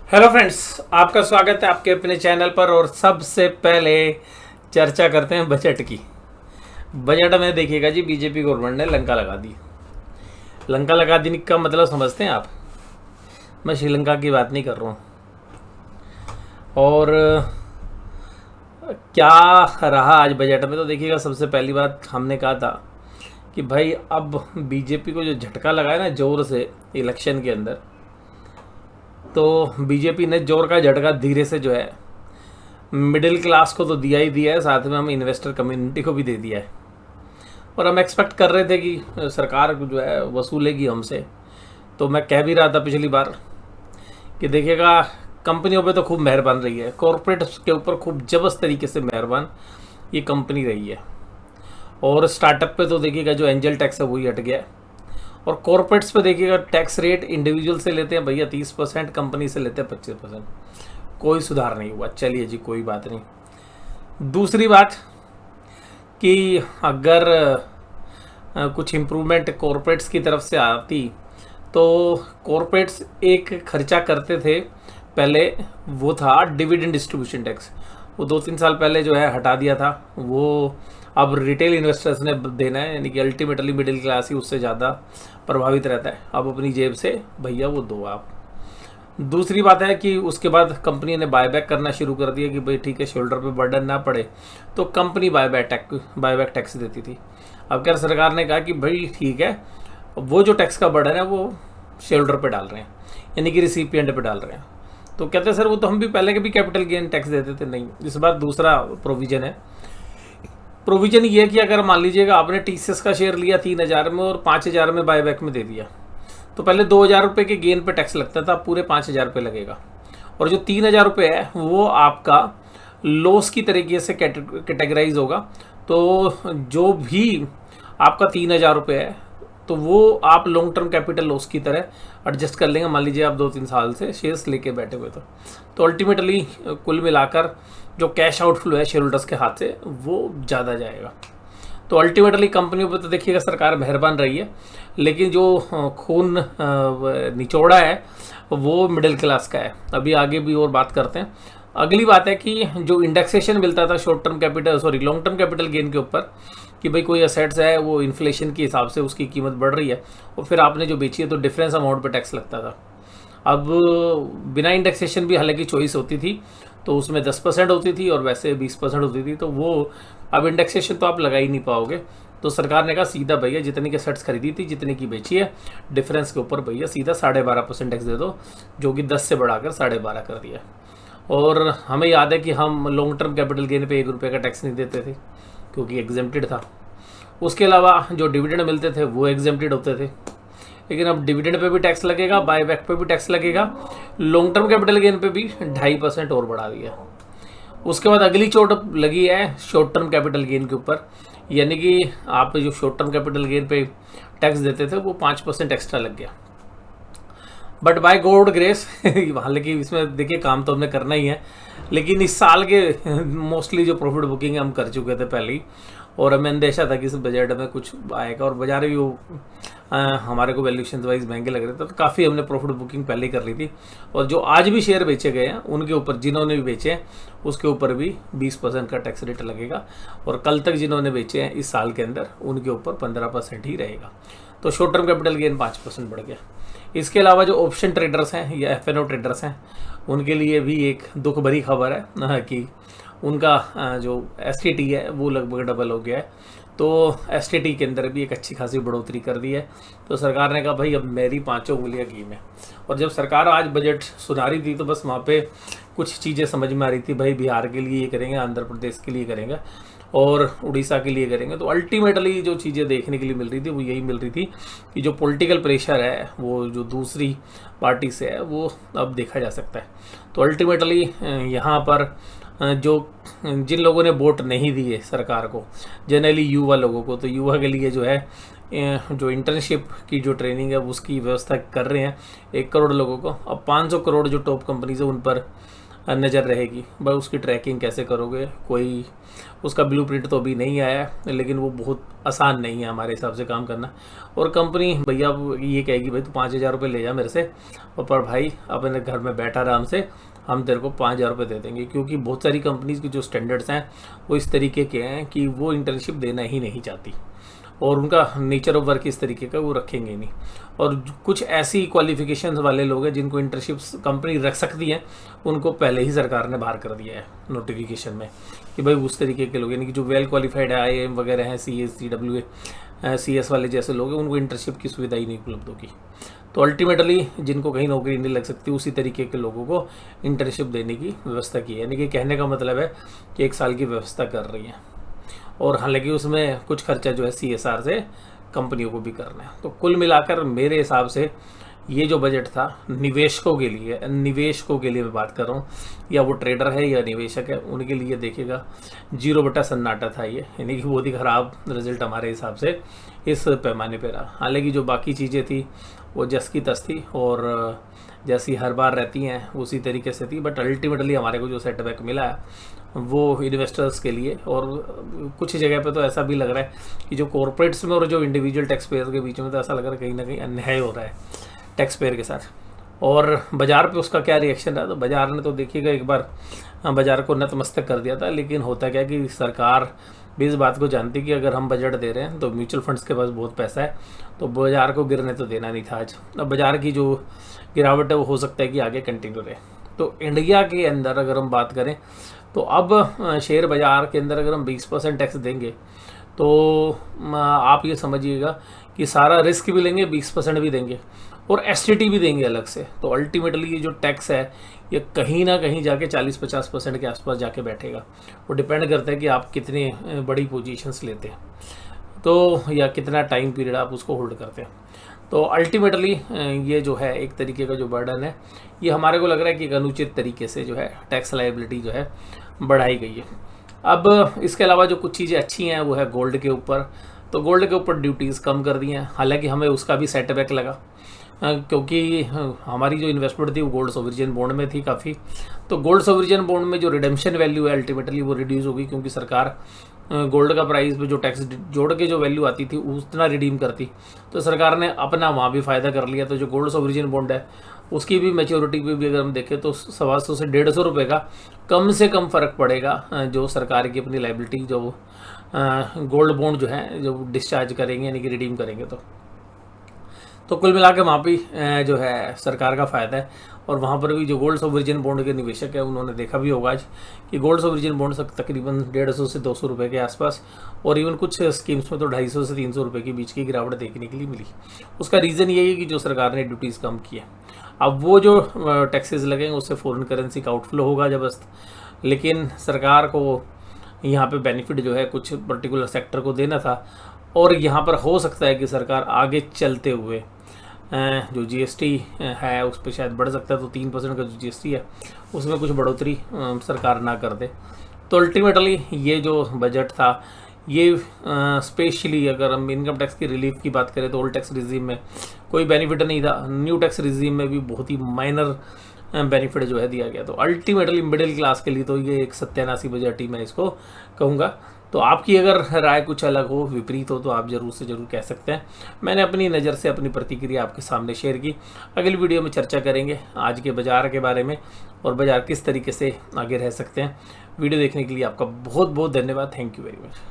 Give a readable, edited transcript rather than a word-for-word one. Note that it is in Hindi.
हेलो फ्रेंड्स, आपका स्वागत है आपके अपने चैनल पर। और सबसे पहले चर्चा करते हैं बजट की। बजट में देखिएगा जी, बीजेपी गवर्नमेंट ने लंका लगा दी। लंका लगा देने का मतलब समझते हैं आप? मैं श्रीलंका की बात नहीं कर रहा हूँ। और क्या रहा आज बजट में, तो देखिएगा सबसे पहली बात हमने कहा था कि भाई अब बीजेपी को जो झटका लगा है ना जोर से इलेक्शन के अंदर, तो बीजेपी ने जोर का झटका धीरे से जो है मिडिल क्लास को तो दिया ही दिया है, साथ में हम इन्वेस्टर कम्युनिटी को भी दे दिया है। और हम एक्सपेक्ट कर रहे थे कि सरकार जो है वसूलेगी हमसे। तो मैं कह भी रहा था पिछली बार कि देखिएगा कंपनियों पे तो खूब मेहरबान रही है, कॉरपोरेट के ऊपर खूब जबरदस्त तरीके से मेहरबान ये कंपनी रही है। और स्टार्टअप पे तो देखिएगा जो एंजल टैक्स है वही हट गया है। और कॉरपोरेट्स पे देखिएगा टैक्स रेट इंडिविजुअल से लेते हैं भैया 30%, कंपनी से लेते हैं 25%। कोई सुधार नहीं हुआ। चलिए जी, कोई बात नहीं। दूसरी बात कि अगर कुछ इम्प्रूवमेंट कॉरपोरेट्स की तरफ से आती तो कॉरपोरेट्स एक खर्चा करते थे पहले, वो था डिविडेंड डिस्ट्रीब्यूशन टैक्स। वो 2-3 साल पहले जो है हटा दिया था। वो अब रिटेल इन्वेस्टर्स ने देना है, यानी कि अल्टीमेटली मिडिल क्लास ही उससे ज़्यादा प्रभावित रहता है। अब अपनी जेब से भैया वो दो आप। दूसरी बात है कि उसके बाद कंपनी ने बायबैक करना शुरू कर दिया कि भाई ठीक है, शोल्डर पे बर्डन ना पड़े, तो कंपनी बायबैक टैक्स देती थी। अब क्या सरकार ने कहा कि भाई ठीक है, वो जो टैक्स का बर्डन है वो शोल्डर पे डाल रहे हैं, यानी कि रिसिपिएंट पे डाल रहे हैं। तो कहते हैं सर वो तो हम भी पहले के भी कैपिटल गेन टैक्स देते थे। नहीं, इस बार दूसरा प्रोविजन है। प्रोविजन ये है कि अगर मान लीजिएगा आपने टीसीएस का शेयर लिया 3,000 में और 5,000 में बायबैक में दे दिया, तो पहले 2,000 रुपये के गेन पे टैक्स लगता था, पूरे 5,000 रुपये लगेगा। और जो 3,000 रुपये है वो आपका लॉस की तरीके से कैटेगराइज होगा। तो जो भी आपका 3,000 रुपये है तो वो आप लॉन्ग टर्म कैपिटल लॉस की तरह एडजस्ट कर लेंगे। मान लीजिए आप 2-3 साल से शेयर्स लेके बैठे हुए तो अल्टीमेटली कुल मिलाकर जो कैश आउटफ्लो है शेयर होल्डर्स के हाथ से वो ज़्यादा जाएगा। तो अल्टीमेटली कंपनियों पर तो देखिएगा सरकार मेहरबान रही है, लेकिन जो खून निचोड़ा है वो मिडिल क्लास का है। अभी आगे भी और बात करते हैं। अगली बात है कि जो इंडेक्सेशन मिलता था लॉन्ग टर्म कैपिटल गेन के ऊपर, कि भाई कोई असेट्स है वो इन्फ्लेशन के हिसाब से उसकी कीमत बढ़ रही है और फिर आपने जो बेची है तो डिफरेंस अमाउंट पे टैक्स लगता था। अब बिना इंडेक्सेशन भी हालांकि चॉइस होती थी, तो उसमें 10% होती थी और वैसे 20% होती थी। तो वो अब इंडेक्सेशन तो आप लगा ही नहीं पाओगे। तो सरकार ने कहा सीधा भैया जितनी की सेट्स खरीदी थी, जितनी की बेची है, डिफरेंस के ऊपर भैया सीधा 12.5% टैक्स दे दो, जो कि 10 से बढ़ाकर 12.5 कर दिया। और हमें याद है कि हम लॉन्ग टर्म कैपिटल गेन पे 1 रुपये का टैक्स नहीं देते थे क्योंकि एग्जेम्प्टेड था। उसके अलावा जो डिविडेंड मिलते थे वो एग्जेम्प्टेड होते थे। लेकिन अब डिविडेंड पे भी टैक्स लगेगा, बायबैक पे भी टैक्स लगेगा, लॉन्ग टर्म कैपिटल गेन पे भी 2.5% और बढ़ा दिया। उसके बाद अगली चोट लगी है शॉर्ट टर्म कैपिटल गेन के ऊपर, यानी कि आप जो शॉर्ट टर्म कैपिटल गेन पे टैक्स देते थे वो 5% एक्स्ट्रा लग गया। बट बाय गॉड ग्रेस हालांकि इसमें देखिए काम तो हमने करना ही है, लेकिन इस साल के मोस्टली जो प्रॉफिट बुकिंग हम कर चुके थे पहले ही, और हमें अंदेशा था कि इस बजट में कुछ आएगा और बाजार भी वो हमारे को वैल्यूएशन वाइज महंगे लग रहे थे, तो काफ़ी हमने प्रॉफिट बुकिंग पहले ही कर ली थी। और जो आज भी शेयर बेचे गए हैं उनके ऊपर, जिन्होंने भी बेचे हैं उसके ऊपर भी 20% का टैक्स रेट लगेगा। और कल तक जिन्होंने बेचे हैं इस साल के अंदर उनके ऊपर 15% ही रहेगा। तो शॉर्ट टर्म कैपिटल गेन 5% बढ़ गया। इसके अलावा जो ऑप्शन ट्रेडर्स हैं या एफएनओ ट्रेडर्स हैं उनके लिए भी एक दुख भरी खबर है कि उनका जो एसटीटी है वो लगभग डबल हो गया है। तो एसटीटी के अंदर भी एक अच्छी खासी बढ़ोतरी कर दी है। तो सरकार ने कहा भाई अब मेरी 5 उंगलियां घी में। और जब सरकार आज बजट सुना रही थी तो बस वहाँ पे कुछ चीज़ें समझ में आ रही थी, भाई बिहार के लिए ये करेंगे, आंध्र प्रदेश के लिए करेंगे और उड़ीसा के लिए करेंगे। तो अल्टीमेटली जो चीज़ें देखने के लिए मिल रही थी वो यही मिल रही थी कि जो पॉलिटिकल प्रेशर है वो जो दूसरी पार्टी से है वो अब देखा जा सकता है। तो अल्टीमेटली यहाँ पर जो जिन लोगों ने वोट नहीं दिए सरकार को, जनरली युवा लोगों को, तो युवा के लिए जो है जो इंटर्नशिप की जो ट्रेनिंग है उसकी व्यवस्था कर रहे हैं 1 करोड़ लोगों को। अब 500 करोड़ जो टॉप कंपनीज है उन पर नज़र रहेगी। भाई उसकी ट्रैकिंग कैसे करोगे, कोई उसका ब्लूप्रिंट तो अभी नहीं आया है, लेकिन वो बहुत आसान नहीं है हमारे हिसाब से काम करना। और कंपनी भैया ये कहेगी भाई तू 5,000 रुपये ले जा मेरे से, और पर भाई अपने घर में बैठा आराम से हम तेरे को 5,000 रुपये दे देंगे, क्योंकि बहुत सारी कंपनीज की जो स्टैंडर्ड्स हैं वो इस तरीके के हैं कि वो इंटर्नशिप देना ही नहीं चाहती, और उनका नेचर ऑफ वर्क इस तरीके का वो रखेंगे नहीं। और कुछ ऐसी क्वालिफिकेशन वाले लोग हैं जिनको इंटर्नशिप्स कंपनी रख सकती है, उनको पहले ही सरकार ने बाहर कर दिया है नोटिफिकेशन में कि भाई उस तरीके के लोग, यानी कि जो वेल क्वालिफाइड है, IIM वगैरह हैं, CS CWA CS वाले जैसे लोग हैं, उनको इंटर्नशिप की सुविधा ही नहीं उपलब्ध होगी। तो अल्टीमेटली जिनको कहीं नौकरी नहीं लग सकती उसी तरीके के लोगों को इंटर्नशिप देने की व्यवस्था की है। यानी कि कहने का मतलब है कि 1 साल की व्यवस्था कर रही है, और हालांकि उसमें कुछ खर्चा जो है CSR से कंपनियों को भी करना है। तो कुल मिलाकर मेरे हिसाब से ये जो बजट था निवेशकों के लिए मैं बात कर रहा हूँ, या वो ट्रेडर है या निवेशक है, उनके लिए देखिएगा 0 सन्नाटा था ये, यानी कि बहुत ही ख़राब रिजल्ट हमारे हिसाब से इस पैमाने पर रहा। हालांकि जो बाकी चीज़ें थी वो जस की तस थी, और जैसी हर बार रहती हैं उसी तरीके से थी, बट अल्टीमेटली हमारे को जो सेटबैक मिला है वो इन्वेस्टर्स के लिए, और कुछ जगह पे तो ऐसा भी लग रहा है कि जो कॉर्पोरेट्स में और जो इंडिविजुअल टैक्स पेयर के बीच में, तो ऐसा लग रहा है कहीं ना कहीं अन्याय हो रहा है टैक्स पेयर के साथ। और बाज़ार पे उसका क्या रिएक्शन रहा, तो बाज़ार ने तो देखिएगा एक बार बाज़ार को नतमस्तक कर दिया था। लेकिन होता क्या कि सरकार भी इस बात को जानती कि अगर हम बजट दे रहे हैं तो म्यूचुअल फंड्स के पास बहुत पैसा है, तो बाज़ार को गिरने तो देना नहीं था आज। अब बाज़ार की जो गिरावट है वो हो सकता है कि आगे कंटिन्यू रहे। तो इंडिया के अंदर अगर हम बात करें तो अब शेयर बाज़ार के अंदर अगर हम 20% टैक्स देंगे, तो आप ये समझिएगा कि सारा रिस्क भी लेंगे, 20% भी देंगे, और STT भी देंगे अलग से। तो अल्टीमेटली ये जो टैक्स है ये कहीं ना कहीं जाके 40-50% के आसपास जाके बैठेगा। वो डिपेंड करता है कि आप कितनी बड़ी पोजीशंस लेते हैं, तो या कितना टाइम पीरियड आप उसको होल्ड करते हैं। तो अल्टीमेटली ये जो है एक तरीके का जो बर्डन है, ये हमारे को लग रहा है कि एक अनुचित तरीके से जो है टैक्स लायबिलिटी जो है बढ़ाई गई है। अब इसके अलावा जो कुछ चीज़ें अच्छी हैं वो है गोल्ड के ऊपर। तो गोल्ड के ऊपर ड्यूटीज़ कम कर दी हैं, हालांकि हमें उसका भी सेटबैक लगा, क्योंकि हमारी जो इन्वेस्टमेंट थी वो गोल्ड सोवरिजन बॉन्ड में थी काफ़ी। तो गोल्ड सोवरिजन बॉन्ड में जो रिडेम्पशन वैल्यू है अल्टीमेटली वो रिड्यूस होगी, क्योंकि सरकार गोल्ड का प्राइस पे जो टैक्स जोड़ के जो वैल्यू आती थी उतना रिडीम करती, तो सरकार ने अपना वहाँ भी फ़ायदा कर लिया। तो जो गोल्ड सोवरिजन बॉन्ड है उसकी भी मैच्योरिटी पे भी अगर हम देखें तो 125 से 150 रुपये का कम से कम फ़र्क पड़ेगा, जो सरकार की अपनी लाइबिलिटी जो गोल्ड बॉन्ड जो है जो डिस्चार्ज करेंगे यानी कि रिडीम करेंगे। तो कुल मिला के वहाँ भी जो है सरकार का फ़ायदा है। और वहाँ पर भी जो गोल्ड सोवरिजन बॉन्ड के निवेशक है उन्होंने देखा भी होगा आज कि गोल्ड सोवरिजन बॉन्ड तकरीबन 150 से 200 रुपये के आसपास, और इवन कुछ स्कीम्स में तो 250 से 300 रुपये के बीच की गिरावट देखने के लिए मिली। उसका रीज़न ये है कि जो सरकार ने ड्यूटीज़ कम की है। अब वो जो टैक्सेस लगेंगे उससे फॉरेन करेंसी का आउटफ्लो होगा जबरदस्त, लेकिन सरकार को यहाँ पे बेनिफिट जो है कुछ पर्टिकुलर सेक्टर को देना था, और यहाँ पर हो सकता है कि सरकार आगे चलते हुए जो GST है उस पर शायद बढ़ सकता है। तो 3% का जो GST है उसमें कुछ बढ़ोतरी सरकार ना कर दे। तो अल्टीमेटली ये जो बजट था ये स्पेशली अगर हम इनकम टैक्स की रिलीफ की बात करें तो ओल्ड टैक्स रिजीम में कोई बेनिफिट नहीं था, न्यू टैक्स रिजीम में भी बहुत ही माइनर बेनिफिट जो है दिया गया। तो अल्टीमेटली मिडिल क्लास के लिए तो ये एक सत्यानाशी बजट ही मैं इसको कहूँगा। तो आपकी अगर राय कुछ अलग हो, विपरीत हो, तो आप ज़रूर से ज़रूर कह सकते हैं। मैंने अपनी नज़र से अपनी प्रतिक्रिया आपके सामने शेयर की। अगली वीडियो में चर्चा करेंगे आज के बाज़ार के बारे में और बाज़ार किस तरीके से आगे रह सकते हैं। वीडियो देखने के लिए आपका बहुत बहुत धन्यवाद। Thank you very much.